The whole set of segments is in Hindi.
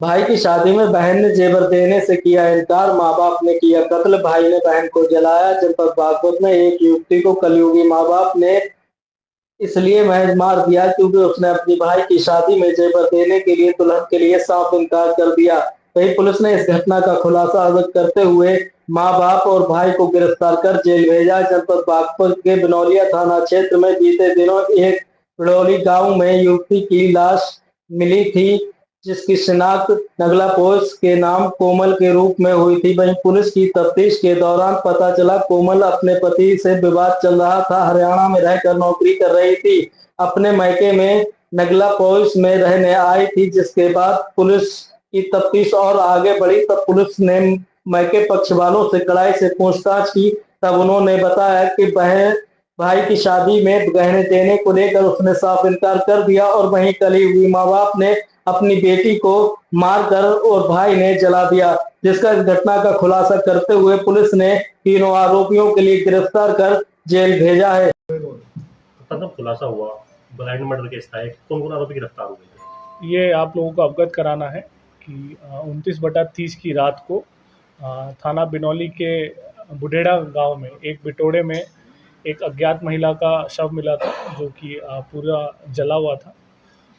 भाई की शादी में बहन ने जेवर देने से किया इनकार, माँ बाप ने किया कत्ल, भाई ने बहन को जलाया। जनपद बागपत में एक युवती को कलयुगी माँ बाप ने इसलिए महज मार दिया क्योंकि उसने अपनी भाई की शादी में जेवर देने के लिए दुल्हन के लिए साफ इनकार कर दिया। वहीं पुलिस ने इस घटना का खुलासा आज करते हुए माँ बाप और भाई को गिरफ्तार कर जेल भेजा। जनपद बागपत के बिनौलिया थाना क्षेत्र में बीते दिनों एक बिड़ौली गांव में युवती की लाश मिली थी, जिसकी शिनाख्त नगला पोस्ट के नाम कोमल के रूप में हुई थी। वहीं पुलिस की तफ्तीश के दौरान पता चला कोमल अपने पति से विवाद चल रहा था, हरियाणा में रहकर नौकरी कर रही थी, अपने मायके में नगला पोस्ट में रहने आई थी। जिसके बाद पुलिस की तफ्तीश और आगे बढ़ी तब पुलिस ने मायके पक्ष वालों से कड़ाई से पूछताछ की। तब उन्होंने बताया कि बहन भाई की शादी में गहने देने को लेकर उसने साफ इनकार कर दिया और वहीं कली हुई माँ बाप ने अपनी बेटी को मारकर और भाई ने जला दिया। जिसका इस घटना का खुलासा करते हुए पुलिस ने तीनों आरोपियों के लिए गिरफ्तार कर जेल भेजा है। तब खुलासा हुआ ब्लाइंड मर्डर केस था, कौन कौन आरोपी गिरफ्तार हुए थे? ये आप लोगों को अवगत कराना है कि 29/30 की रात को थाना बिनौली के बुढेड़ा गांव में एक बिटोड़े में एक अज्ञात महिला का शव मिला था, जो कि पूरा जला हुआ था।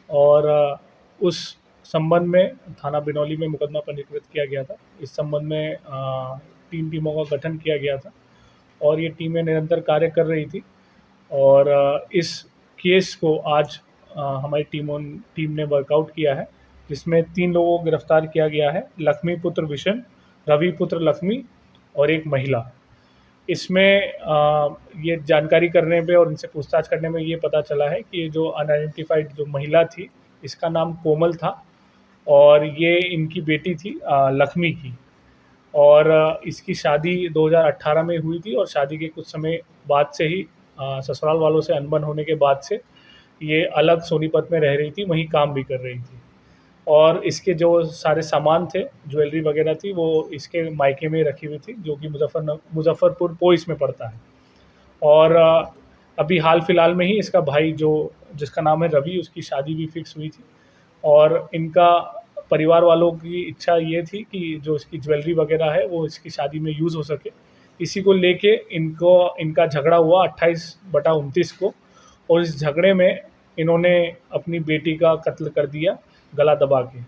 और उस संबंध में थाना बिनौली में मुकदमा पंजीकृत किया गया था। इस संबंध में 3 टीमों का गठन किया गया था और ये टीमें निरंतर कार्य कर रही थी। और इस केस को आज हमारी टीम ने वर्कआउट किया है, जिसमें 3 लोगों को गिरफ्तार किया गया है, लक्ष्मी पुत्र विशन, रवि पुत्र लक्ष्मी और एक महिला। इसमें ये जानकारी करने पे और इनसे पूछताछ करने में ये पता चला है कि जो अनआइडेंटिफाइड जो महिला थी, इसका नाम कोमल था और ये इनकी बेटी थी लक्ष्मी की। और इसकी शादी 2018 में हुई थी और शादी के कुछ समय बाद से ही ससुराल वालों से अनबन होने के बाद से ये अलग सोनीपत में रह रही थी, वहीं काम भी कर रही थी। और इसके जो सारे सामान थे, ज्वेलरी वगैरह थी, वो इसके मायके में रखी हुई थी, जो कि मुजफ्फरपुर पोइस में पड़ता है। और अभी हाल फिलहाल में ही इसका भाई जो जिसका नाम है रवि, उसकी शादी भी फिक्स हुई थी। और इनका परिवार वालों की इच्छा ये थी कि जो इसकी ज्वेलरी वगैरह है वो इसकी शादी में यूज़ हो सके। इसी को लेके इनका झगड़ा हुआ 28/29 को, और इस झगड़े में इन्होंने अपनी बेटी का कत्ल कर दिया गला दबा के।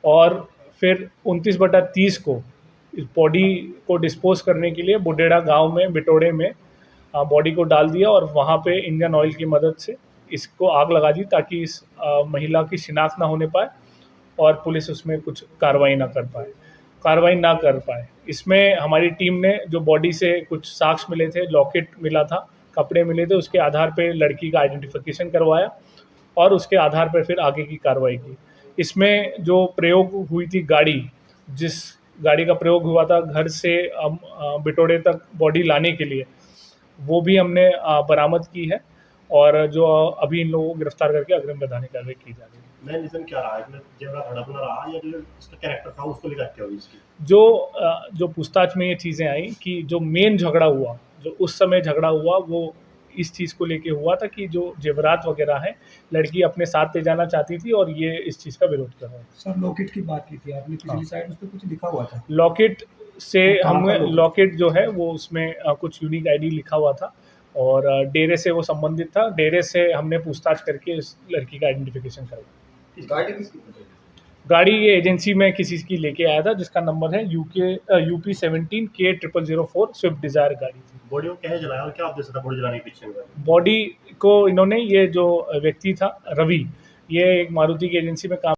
और फिर 29/30 को इस बॉडी को डिस्पोज करने के लिए बुढेड़ा गांव में बिटोड़े में बॉडी को डाल दिया और वहाँ पे इंडियन ऑयल की मदद से इसको आग लगा दी, ताकि इस महिला की शिनाख्त ना होने पाए और पुलिस उसमें कुछ कार्रवाई ना कर पाए। इसमें हमारी टीम ने जो बॉडी से कुछ साक्ष्य मिले थे, लॉकेट मिला था, कपड़े मिले थे, उसके आधार पे लड़की का आइडेंटिफिकेशन करवाया और उसके आधार पर फिर आगे की कार्रवाई की। इसमें जो प्रयोग हुई थी गाड़ी, जिस गाड़ी का प्रयोग हुआ था घर से बिटोड़े तक बॉडी लाने के लिए, वो भी हमने बरामद की है। और जो अभी इन लोगों को गिरफ्तार करके अग्रिम वैधानिक कार्रवाई की जा रही है। मेन रीजन क्या रहा है, इसमें जेवरा धड़कना रहा या जो इसका कैरेक्टर था उसको लेकर क्या हुई इसकी? जो पूछताछ में ये चीज़ें आई कि जो मेन झगड़ा हुआ, जो उस समय झगड़ा हुआ, वो इस चीज़ को लेके हुआ था कि जो जेवरात वगैरह है लड़की अपने साथ ले जाना चाहती थी और ये इस चीज़ का विरोध कर रहा था। सर लॉकेट की बात की थी आपने, पिछली साइड उस पर कुछ लिखा हुआ था। लॉकेट से वो कहाँ हमने का लॉकेट? लॉकेट जो है वो उसमें कुछ यूनिक आईडी लिखा हुआ था और डेरे से वो संबंधित था। डेरे से हमने पूछताछ करके इस लड़की का आइडेंटिफिकेशन करवाया। गाड़ी किसकी थी? गाड़ी ये एजेंसी में किसी की लेके आया था, जिसका नंबर है UP 17 K0004 स्विफ्ट डिज़ायर गाड़ी थी। बॉडी को क्या जलाया और क्या उद्देश्य था बॉडी जलाने के पीछे? बॉडी को इन्होंने, ये जो व्यक्ति था रवि, ये एक मारुति की एजेंसी में काम